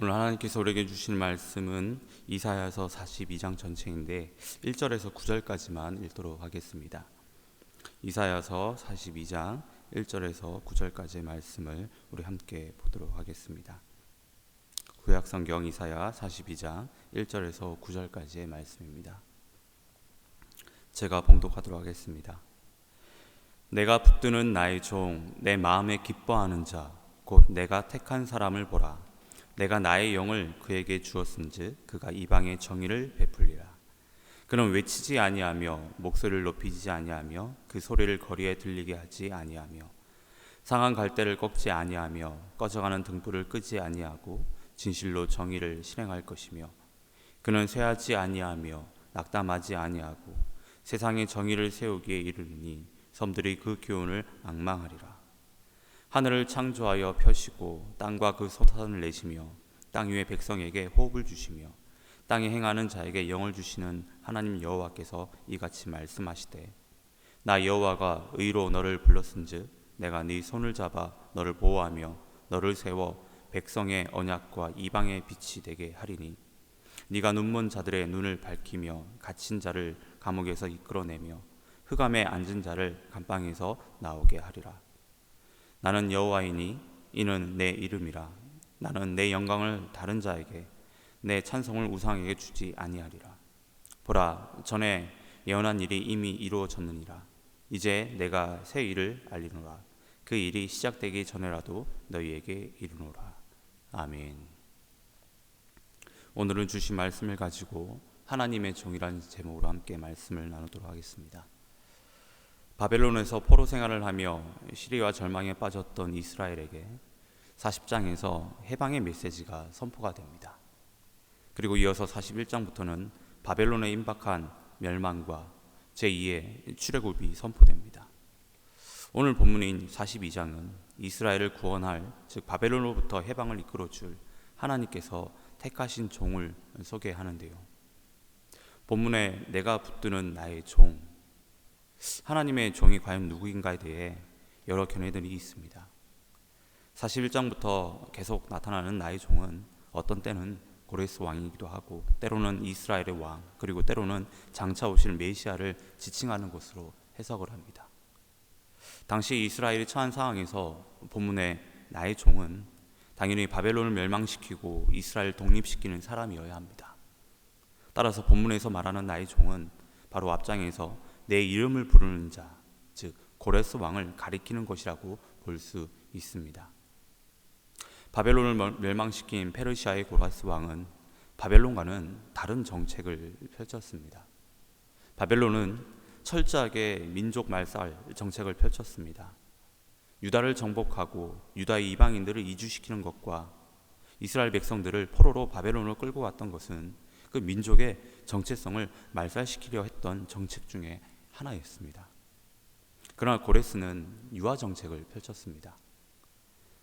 오늘 하나님께서 우리에게 주신 말씀은 이사야서 42장 전체인데 1절에서 9절까지만 읽도록 하겠습니다. 이사야서 42장 1절에서 9절까지의 말씀을 우리 함께 보도록 하겠습니다. 구약성경 이사야 42장 1절에서 9절까지의 말씀입니다. 제가 봉독하도록 하겠습니다. 내가 붙드는 나의 종, 내 마음에 기뻐하는 자, 곧 내가 택한 사람을 보라. 내가 나의 영을 그에게 주었은즉 그가 이방의 정의를 베풀리라. 그는 외치지 아니하며 목소리를 높이지 아니하며 그 소리를 거리에 들리게 하지 아니하며 상한 갈대를 꺾지 아니하며 꺼져가는 등불을 끄지 아니하고 진실로 정의를 실행할 것이며 그는 쇠하지 아니하며 낙담하지 아니하고 세상에 정의를 세우기에 이르리니 섬들이 그 교훈을 앙망하리라. 하늘을 창조하여 펴시고 땅과 그 솟아을 내시며 땅 위의 백성에게 호흡을 주시며 땅에 행하는 자에게 영을 주시는 하나님 여호와께서 이같이 말씀하시되 나 여호와가 의로 너를 불렀은즉 내가 네 손을 잡아 너를 보호하며 너를 세워 백성의 언약과 이방의 빛이 되게 하리니 네가 눈먼 자들의 눈을 밝히며 갇힌 자를 감옥에서 이끌어내며 흑암에 앉은 자를 감방에서 나오게 하리라. 나는 여호와이니 이는 내 이름이라. 나는 내 영광을 다른 자에게 내 찬송을 우상에게 주지 아니하리라. 보라, 전에 예언한 일이 이미 이루어졌느니라. 이제 내가 새 일을 알리노라. 그 일이 시작되기 전에라도 너희에게 이르노라. 아멘. 오늘은 주신 말씀을 가지고 하나님의 종이라는 제목으로 함께 말씀을 나누도록 하겠습니다. 바벨론에서 포로 생활을 하며 시리와 절망에 빠졌던 이스라엘에게 40장에서 해방의 메시지가 선포가 됩니다. 그리고 이어서 41장부터는 바벨론에 임박한 멸망과 제2의 출애굽이 선포됩니다. 오늘 본문인 42장은 이스라엘을 구원할, 즉 바벨론으로부터 해방을 이끌어줄 하나님께서 택하신 종을 소개하는데요. 본문에 내가 붙드는 나의 종, 하나님의 종이 과연 누구인가에 대해 여러 견해들이 있습니다. 41장부터 계속 나타나는 나의 종은 어떤 때는 고레스 왕이기도 하고 때로는 이스라엘의 왕, 그리고 때로는 장차 오실 메시아를 지칭하는 것으로 해석을 합니다. 당시 이스라엘이 처한 상황에서 본문의 나의 종은 당연히 바벨론을 멸망시키고 이스라엘 독립시키는 사람이어야 합니다. 따라서 본문에서 말하는 나의 종은 바로 앞장에서 내 이름을 부르는 자, 즉 고레스 왕을 가리키는 것이라고 볼 수 있습니다. 바벨론을 멸망시킨 페르시아의 고레스 왕은 바벨론과는 다른 정책을 펼쳤습니다. 바벨론은 철저하게 민족 말살 정책을 펼쳤습니다. 유다를 정복하고 유다의 이방인들을 이주시키는 것과 이스라엘 백성들을 포로로 바벨론으로 끌고 왔던 것은 그 민족의 정체성을 말살시키려 했던 정책 중에 하나였습니다. 그러나 고레스는 유화 정책을 펼쳤습니다.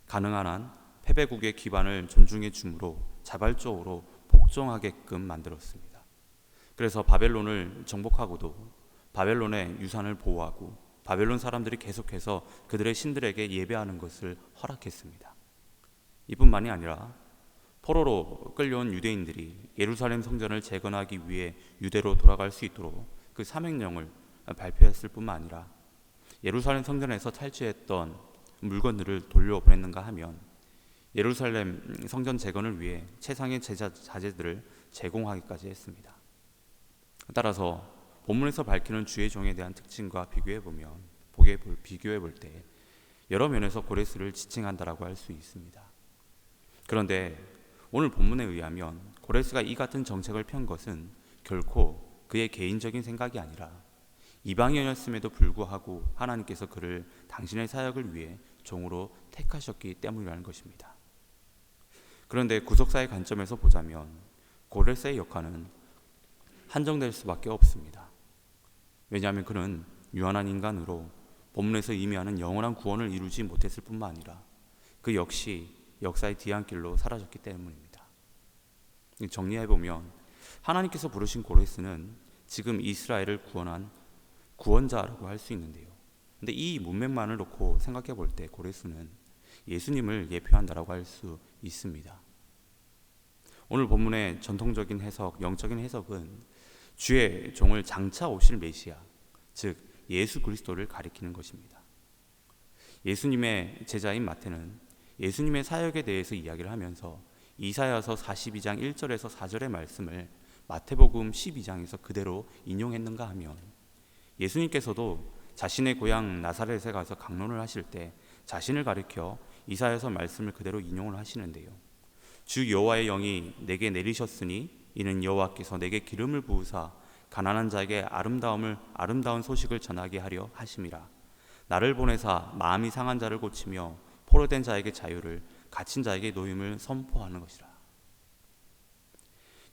가능한 한 패배국의 기반을 존중해 주므로 자발적으로 복종하게끔 만들었습니다. 그래서 바벨론을 정복하고도 바벨론의 유산을 보호하고 바벨론 사람들이 계속해서 그들의 신들에게 예배하는 것을 허락했습니다. 이뿐만이 아니라 포로로 끌려온 유대인들이 예루살렘 성전을 재건하기 위해 유대로 돌아갈 수 있도록 그 사명령을 발표했을 뿐만 아니라 예루살렘 성전에서 탈취했던 물건들을 돌려보냈는가 하면 예루살렘 성전 재건을 위해 최상의 자재들을 제공하기까지 했습니다. 따라서 본문에서 밝히는 주의 종에 대한 특징과 비교해 볼 때 여러 면에서 고레스를 지칭한다라고 할 수 있습니다. 그런데 오늘 본문에 의하면 고레스가 이 같은 정책을 편 것은 결코 그의 개인적인 생각이 아니라 이방인이었음에도 불구하고 하나님께서 그를 당신의 사역을 위해 종으로 택하셨기 때문이라는 것입니다. 그런데 구속사의 관점에서 보자면 고레스의 역할은 한정될 수밖에 없습니다. 왜냐하면 그는 유한한 인간으로 본문에서 의미하는 영원한 구원을 이루지 못했을 뿐만 아니라 그 역시 역사의 뒤안길로 사라졌기 때문입니다. 정리해보면 하나님께서 부르신 고레스는 지금 이스라엘을 구원한 구원자라고 할 수 있는데요. 근데 이 문맥만을 놓고 생각해 볼 때 고레스는 예수님을 예표한다라고 할 수 있습니다. 오늘 본문의 전통적인 해석, 영적인 해석은 주의 종을 장차 오실 메시아, 즉 예수 그리스도를 가리키는 것입니다. 예수님의 제자인 마태는 예수님의 사역에 대해서 이야기를 하면서 이사야서 42장 1절에서 4절의 말씀을 마태복음 12장에서 그대로 인용했는가 하면, 예수님께서도 자신의 고향 나사렛에 가서 강론을 하실 때 자신을 가리켜 이사야서 말씀을 그대로 인용을 하시는데요. 주 여호와의 영이 내게 내리셨으니 이는 여호와께서 내게 기름을 부으사 가난한 자에게 아름다운 소식을 전하게 하려 하심이라. 나를 보내사 마음이 상한 자를 고치며 포로된 자에게 자유를, 갇힌 자에게 노임을 선포하는 것이라.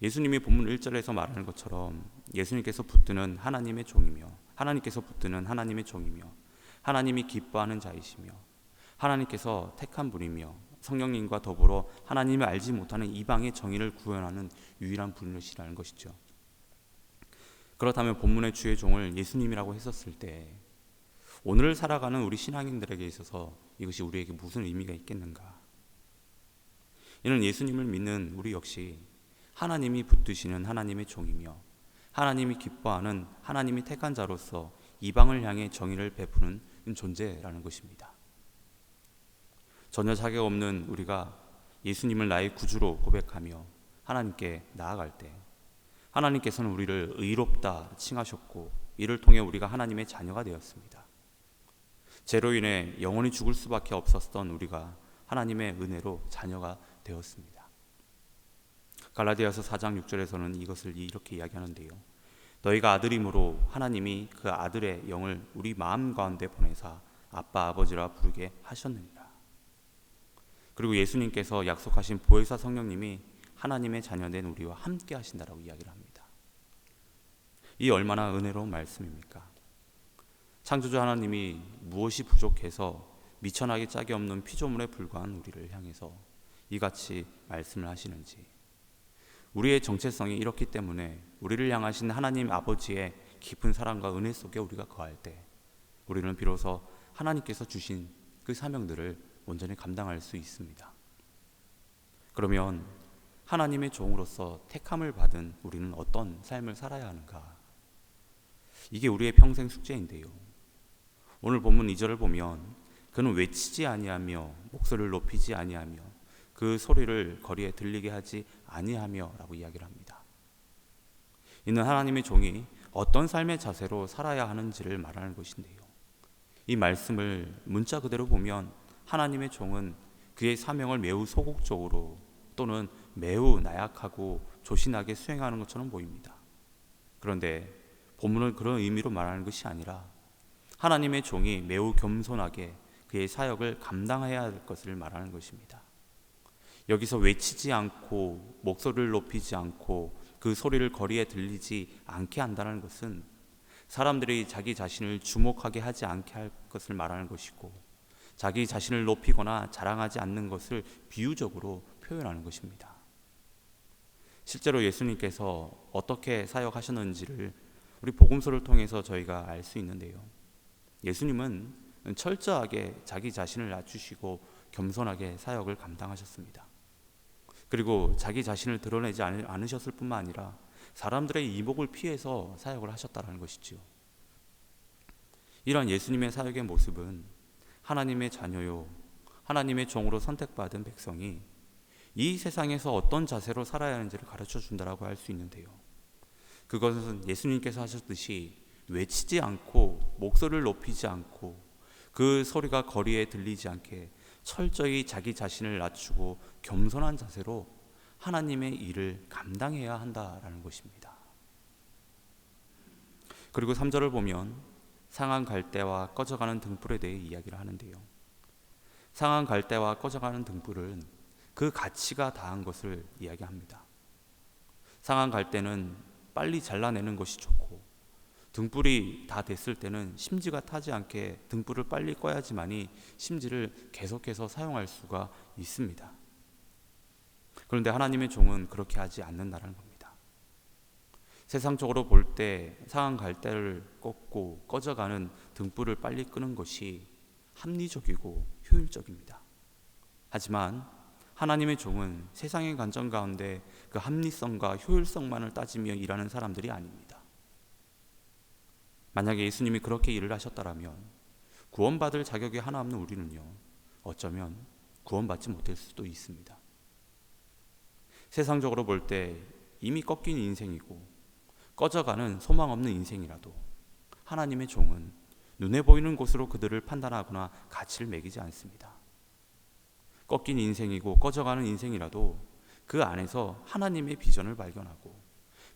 예수님이 본문 1절에서 말하는 것처럼 예수님께서 붙드는 하나님의 종이며, 하나님이 기뻐하는 자이시며, 하나님께서 택한 분이며, 성령님과 더불어 하나님을 알지 못하는 이방의 정의를 구현하는 유일한 분이시라는 것이죠. 그렇다면 본문의 주의 종을 예수님이라고 했었을 때 오늘 살아가는 우리 신앙인들에게 있어서 이것이 우리에게 무슨 의미가 있겠는가? 이는 예수님을 믿는 우리 역시 하나님이 붙드시는 하나님의 종이며, 하나님이 기뻐하는 하나님이 택한 자로서 이방을 향해 정의를 베푸는 존재라는 것입니다. 전혀 자격 없는 우리가 예수님을 나의 구주로 고백하며 하나님께 나아갈 때 하나님께서는 우리를 의롭다 칭하셨고, 이를 통해 우리가 하나님의 자녀가 되었습니다. 죄로 인해 영원히 죽을 수밖에 없었던 우리가 하나님의 은혜로 자녀가 되었습니다. 갈라디아서 4장 6절에서는 이것을 이렇게 이야기하는데요. 너희가 아들임으로 하나님이 그 아들의 영을 우리 마음 가운데 보내사 아빠 아버지라 부르게 하셨느니라. 그리고 예수님께서 약속하신 보혜사 성령님이 하나님의 자녀된 우리와 함께 하신다라고 이야기를 합니다. 이 얼마나 은혜로운 말씀입니까? 창조주 하나님이 무엇이 부족해서 미천하게 짝이 없는 피조물에 불과한 우리를 향해서 이같이 말씀을 하시는지, 우리의 정체성이 이렇기 때문에 우리를 향하신 하나님 아버지의 깊은 사랑과 은혜 속에 우리가 거할 때 우리는 비로소 하나님께서 주신 그 사명들을 온전히 감당할 수 있습니다. 그러면 하나님의 종으로서 택함을 받은 우리는 어떤 삶을 살아야 하는가? 이게 우리의 평생 숙제인데요. 오늘 본문 2절을 보면 그는 외치지 아니하며 목소리를 높이지 아니하며 그 소리를 거리에 들리게 하지 아니하며 라고 이야기를 합니다. 이는 하나님의 종이 어떤 삶의 자세로 살아야 하는지를 말하는 것인데요. 이 말씀을 문자 그대로 보면 하나님의 종은 그의 사명을 매우 소극적으로 또는 매우 나약하고 조신하게 수행하는 것처럼 보입니다. 그런데 본문은 그런 의미로 말하는 것이 아니라 하나님의 종이 매우 겸손하게 그의 사역을 감당해야 할 것을 말하는 것입니다. 여기서 외치지 않고 목소리를 높이지 않고 그 소리를 거리에 들리지 않게 한다는 것은 사람들이 자기 자신을 주목하게 하지 않게 할 것을 말하는 것이고, 자기 자신을 높이거나 자랑하지 않는 것을 비유적으로 표현하는 것입니다. 실제로 예수님께서 어떻게 사역하셨는지를 우리 복음서를 통해서 저희가 알 수 있는데요. 예수님은 철저하게 자기 자신을 낮추시고 겸손하게 사역을 감당하셨습니다. 그리고 자기 자신을 드러내지 않으셨을 뿐만 아니라 사람들의 이목을 피해서 사역을 하셨다는 것이죠. 이러한 예수님의 사역의 모습은 하나님의 자녀요, 하나님의 종으로 선택받은 백성이 이 세상에서 어떤 자세로 살아야 하는지를 가르쳐 준다라고 할 수 있는데요. 그것은 예수님께서 하셨듯이 외치지 않고 목소리를 높이지 않고 그 소리가 거리에 들리지 않게 철저히 자기 자신을 낮추고 겸손한 자세로 하나님의 일을 감당해야 한다라는 것입니다. 그리고 3절을 보면 상한 갈대와 꺼져가는 등불에 대해 이야기를 하는데요. 상한 갈대와 꺼져가는 등불은 그 가치가 다한 것을 이야기합니다. 상한 갈대는 빨리 잘라내는 것이 좋고, 등불이 다 됐을 때는 심지가 타지 않게 등불을 빨리 꺼야지만이 심지를 계속해서 사용할 수가 있습니다. 그런데 하나님의 종은 그렇게 하지 않는다는 겁니다. 세상적으로 볼 때 상한 갈대를 꺾고 꺼져가는 등불을 빨리 끄는 것이 합리적이고 효율적입니다. 하지만 하나님의 종은 세상의 관점 가운데 그 합리성과 효율성만을 따지며 일하는 사람들이 아닙니다. 만약에 예수님이 그렇게 일을 하셨다면 구원받을 자격이 하나 없는 우리는요, 어쩌면 구원받지 못할 수도 있습니다. 세상적으로 볼 때 이미 꺾인 인생이고 꺼져가는 소망 없는 인생이라도 하나님의 종은 눈에 보이는 곳으로 그들을 판단하거나 가치를 매기지 않습니다. 꺾인 인생이고 꺼져가는 인생이라도 그 안에서 하나님의 비전을 발견하고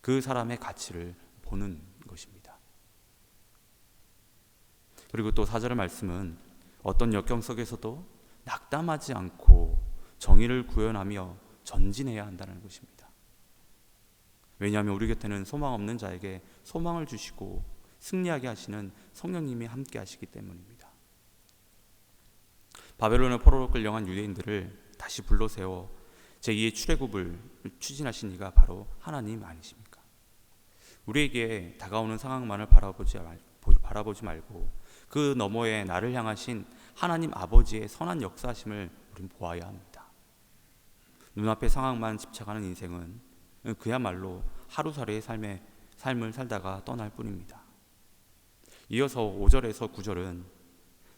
그 사람의 가치를 보는 것입니다. 그리고 또 4절의 말씀은 어떤 역경 속에서도 낙담하지 않고 정의를 구현하며 전진해야 한다는 것입니다. 왜냐하면 우리 곁에는 소망 없는 자에게 소망을 주시고 승리하게 하시는 성령님이 함께 하시기 때문입니다. 바벨론의 포로로 끌려간 유대인들을 다시 불러세워 제2의 출애굽을 추진하신 이가 바로 하나님 아니십니까? 우리에게 다가오는 상황만을 바라보지 말고 그 너머에 나를 향하신 하나님 아버지의 선한 역사심을 우리는 보아야 합니다. 눈앞의 상황만 집착하는 인생은 그야말로 하루살이의 삶을 살다가 떠날 뿐입니다. 이어서 5절에서 9절은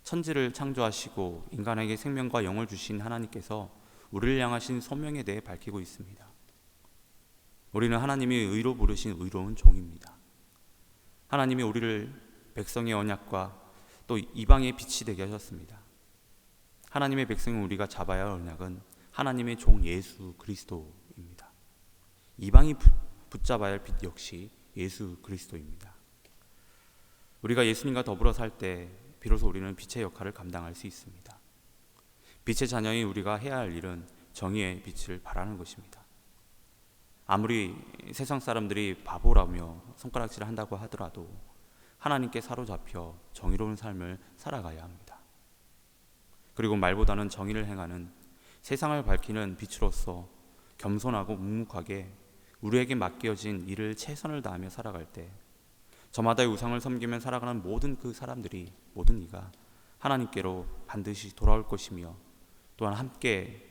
천지를 창조하시고 인간에게 생명과 영을 주신 하나님께서 우리를 향하신 소명에 대해 밝히고 있습니다. 우리는 하나님이 의로 부르신 의로운 종입니다. 하나님이 우리를 백성의 언약과 또 이방의 빛이 되게 하셨습니다. 하나님의 백성은 우리가 잡아야 할 언약은 하나님의 종 예수 그리스도입니다. 이방이 붙잡아야 할 빛 역시 예수 그리스도입니다. 우리가 예수님과 더불어 살 때 비로소 우리는 빛의 역할을 감당할 수 있습니다. 빛의 자녀인 우리가 해야 할 일은 정의의 빛을 발하는 것입니다. 아무리 세상 사람들이 바보라며 손가락질을 한다고 하더라도 하나님께 사로잡혀 정의로운 삶을 살아가야 합니다. 그리고 말보다는 정의를 행하는 세상을 밝히는 빛으로서 겸손하고 묵묵하게 우리에게 맡겨진 일을 최선을 다하며 살아갈 때 저마다의 우상을 섬기며 살아가는 모든 그 사람들이, 모든 이가 하나님께로 반드시 돌아올 것이며 또한 함께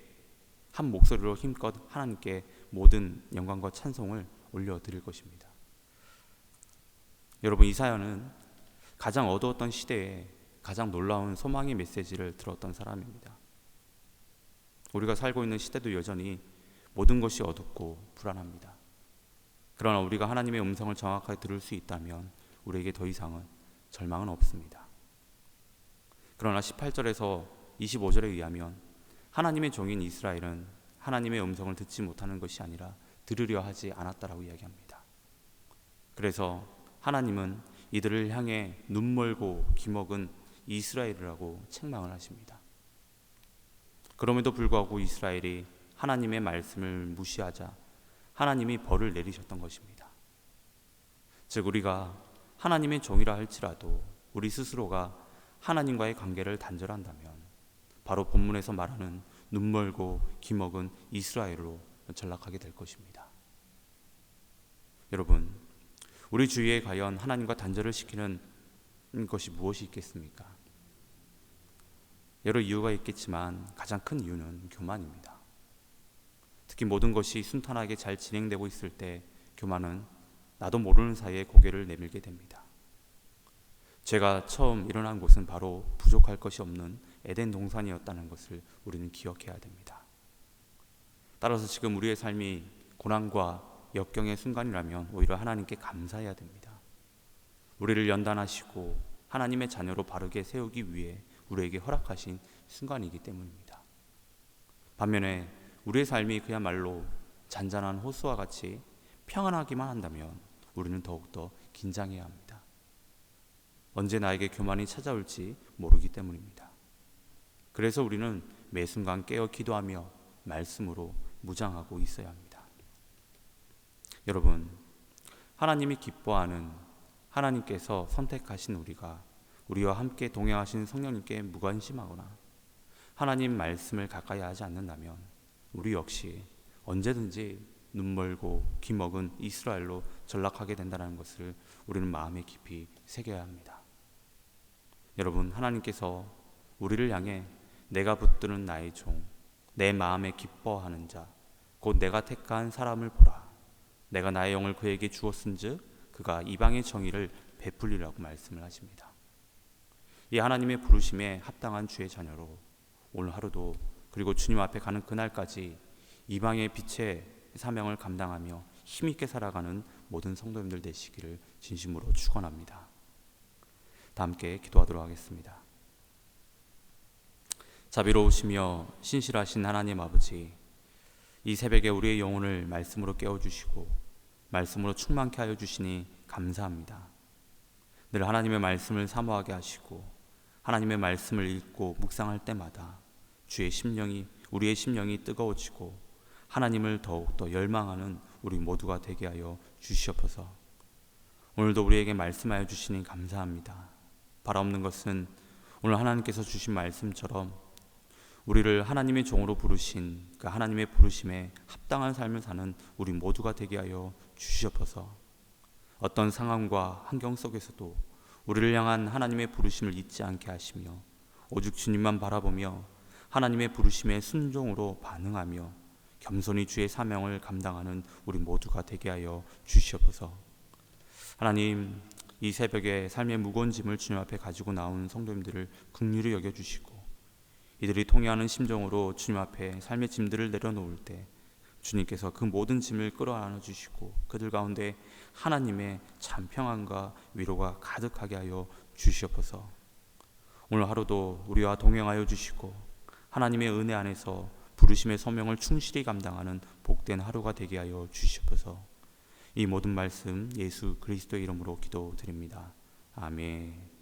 한 목소리로 힘껏 하나님께 모든 영광과 찬송을 올려드릴 것입니다. 여러분, 이 사연은 가장 어두웠던 시대에 가장 놀라운 소망의 메시지를 들었던 사람입니다. 우리가 살고 있는 시대도 여전히 모든 것이 어둡고 불안합니다. 그러나 우리가 하나님의 음성을 정확하게 들을 수 있다면 우리에게 더 이상은 절망은 없습니다. 그러나 18절에서 25절에 의하면 하나님의 종인 이스라엘은 하나님의 음성을 듣지 못하는 것이 아니라 들으려 하지 않았다라고 이야기합니다. 그래서 하나님은 이들을 향해 눈멀고 기먹은 이스라엘이라고 책망을 하십니다. 그럼에도 불구하고 이스라엘이 하나님의 말씀을 무시하자 하나님이 벌을 내리셨던 것입니다. 즉 우리가 하나님의 종이라 할지라도 우리 스스로가 하나님과의 관계를 단절한다면 바로 본문에서 말하는 눈멀고 기먹은 이스라엘로 전락하게 될 것입니다. 여러분, 우리 주위에 과연 하나님과 단절을 시키는 것이 무엇이 있겠습니까? 여러 이유가 있겠지만 가장 큰 이유는 교만입니다. 특히 모든 것이 순탄하게 잘 진행되고 있을 때 교만은 나도 모르는 사이에 고개를 내밀게 됩니다. 죄가 처음 일어난 곳은 바로 부족할 것이 없는 에덴 동산이었다는 것을 우리는 기억해야 됩니다. 따라서 지금 우리의 삶이 고난과 역경의 순간이라면 오히려 하나님께 감사해야 됩니다. 우리를 연단하시고 하나님의 자녀로 바르게 세우기 위해 우리에게 허락하신 순간이기 때문입니다. 반면에 우리의 삶이 그야말로 잔잔한 호수와 같이 평안하기만 한다면 우리는 더욱더 긴장해야 합니다. 언제 나에게 교만이 찾아올지 모르기 때문입니다. 그래서 우리는 매 순간 깨어 기도하며 말씀으로 무장하고 있어야 합니다. 여러분, 하나님이 기뻐하는 하나님께서 선택하신 우리와 함께 동행하신 성령님께 무관심하거나 하나님 말씀을 가까이 하지 않는다면 우리 역시 언제든지 눈멀고 기먹은 이스라엘로 전락하게 된다는 것을 우리는 마음에 깊이 새겨야 합니다. 여러분, 하나님께서 우리를 향해 내가 붙드는 나의 종, 내 마음에 기뻐하는 자 곧 내가 택한 사람을 보라. 내가 나의 영을 그에게 주었은즉 그가 이방의 정의를 베풀리라고 말씀을 하십니다. 이 하나님의 부르심에 합당한 주의 자녀로 오늘 하루도 그리고 주님 앞에 가는 그날까지 이방의 빛의 사명을 감당하며 힘있게 살아가는 모든 성도님들 되시기를 진심으로 축원합니다. 다 함께 기도하도록 하겠습니다. 자비로우시며 신실하신 하나님 아버지, 이 새벽에 우리의 영혼을 말씀으로 깨워주시고 말씀으로 충만케 하여 주시니 감사합니다. 늘 하나님의 말씀을 사모하게 하시고 하나님의 말씀을 읽고 묵상할 때마다 우리의 심령이 뜨거워지고 하나님을 더욱더 열망하는 우리 모두가 되게 하여 주시옵소서. 오늘도 우리에게 말씀하여 주시니 감사합니다. 바라옵는 것은 오늘 하나님께서 주신 말씀처럼 우리를 하나님의 종으로 부르신 그 하나님의 부르심에 합당한 삶을 사는 우리 모두가 되게 하여 주시옵소서. 어떤 상황과 환경 속에서도 우리를 향한 하나님의 부르심을 잊지 않게 하시며 오직 주님만 바라보며 하나님의 부르심에 순종으로 반응하며 겸손히 주의 사명을 감당하는 우리 모두가 되게 하여 주시옵소서. 하나님, 이 새벽에 삶의 무거운 짐을 주님 앞에 가지고 나온 성도님들을 긍휼히 여겨주시고 이들이 통회하는 심정으로 주님 앞에 삶의 짐들을 내려놓을 때 주님께서 그 모든 짐을 끌어안아 주시고 그들 가운데 하나님의 참 평안과 위로가 가득하게 하여 주시옵소서. 오늘 하루도 우리와 동행하여 주시고 하나님의 은혜 안에서 부르심의 소명을 충실히 감당하는 복된 하루가 되게 하여 주시옵소서. 이 모든 말씀 예수 그리스도의 이름으로 기도드립니다. 아멘.